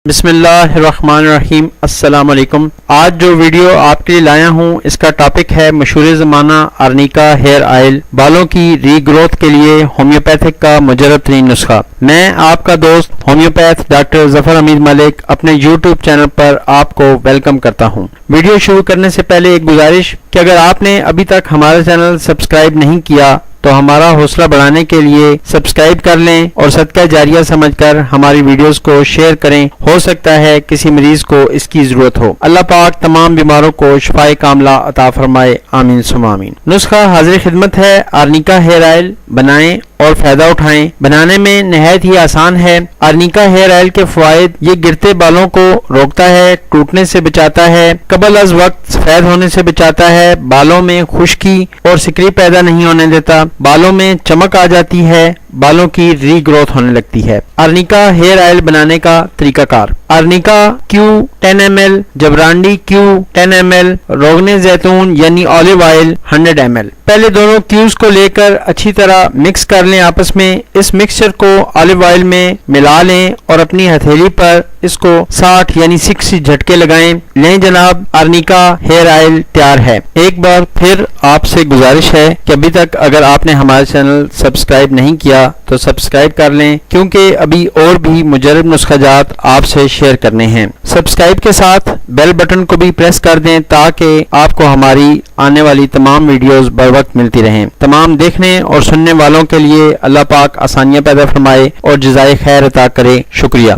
بسم اللہ الرحمن الرحیم۔ السلام علیکم۔ آج جو ویڈیو آپ کے لیے لایا ہوں اس کا ٹاپک ہے مشہور زمانہ آرنیکا ہیئر آئل، بالوں کی ری گروتھ کے لیے ہومیوپیتھک کا مجرب ترین نسخہ۔ میں آپ کا دوست ہومیوپیتھ ڈاکٹر ظفر حمید ملک اپنے یوٹیوب چینل پر آپ کو ویلکم کرتا ہوں۔ ویڈیو شروع کرنے سے پہلے ایک گزارش کہ اگر آپ نے ابھی تک ہمارا چینل سبسکرائب نہیں کیا تو ہمارا حوصلہ بڑھانے کے لیے سبسکرائب کر لیں اور صدقہ جاریہ سمجھ کر ہماری ویڈیوز کو شیئر کریں، ہو سکتا ہے کسی مریض کو اس کی ضرورت ہو۔ اللہ پاک تمام بیماروں کو شفائے کاملہ عطا فرمائے، آمین ثم آمین۔ نسخہ حاضر خدمت ہے۔ آرنیکا ہیئر آئل بنائیں اور فائدہ اٹھائیں۔ بنانے میں نہایت ہی آسان ہے۔ آرنیکا ہیئر آئل کے فوائد: یہ گرتے بالوں کو روکتا ہے، ٹوٹنے سے بچاتا ہے، قبل از وقت سفید ہونے سے بچاتا ہے، بالوں میں خشکی اور سکری پیدا نہیں ہونے دیتا، بالوں میں چمک آ جاتی ہے، بالوں کی ری گروتھ ہونے لگتی ہے۔ آرنیکا ہیئر آئل بنانے کا طریقہ کار: آرنیکا کیو 10 ml، جبرانڈی کیو 10 ml، روغن زیتون یعنی آلیو آئل 100 ml۔ پہلے دونوں کیوز کو لے کر اچھی طرح مکس کر لیں آپس میں۔ اس مکسچر کو آلیو آئل میں ملا لیں اور اپنی ہتھیلی پر اس کو 60 یعنی 60 جھٹکے لگائیں۔ لیں جناب، آرنیکا ہیئر آئل تیار ہے۔ ایک بار پھر آپ سے گزارش ہے کہ ابھی تک اگر آپ نے ہمارا چینل سبسکرائب نہیں کیا تو سبسکرائب کر لیں، کیونکہ ابھی اور بھی مجرب نسخہ جات آپ سے شیئر کرنے ہیں۔ سبسکرائب کے ساتھ بیل بٹن کو بھی پریس کر دیں تاکہ آپ کو ہماری آنے والی تمام ویڈیوز بر وقت ملتی رہیں۔ تمام دیکھنے اور سننے والوں کے لیے اللہ پاک آسانیاں پیدا فرمائے اور جزائے خیر عطا کرے۔ شکریہ۔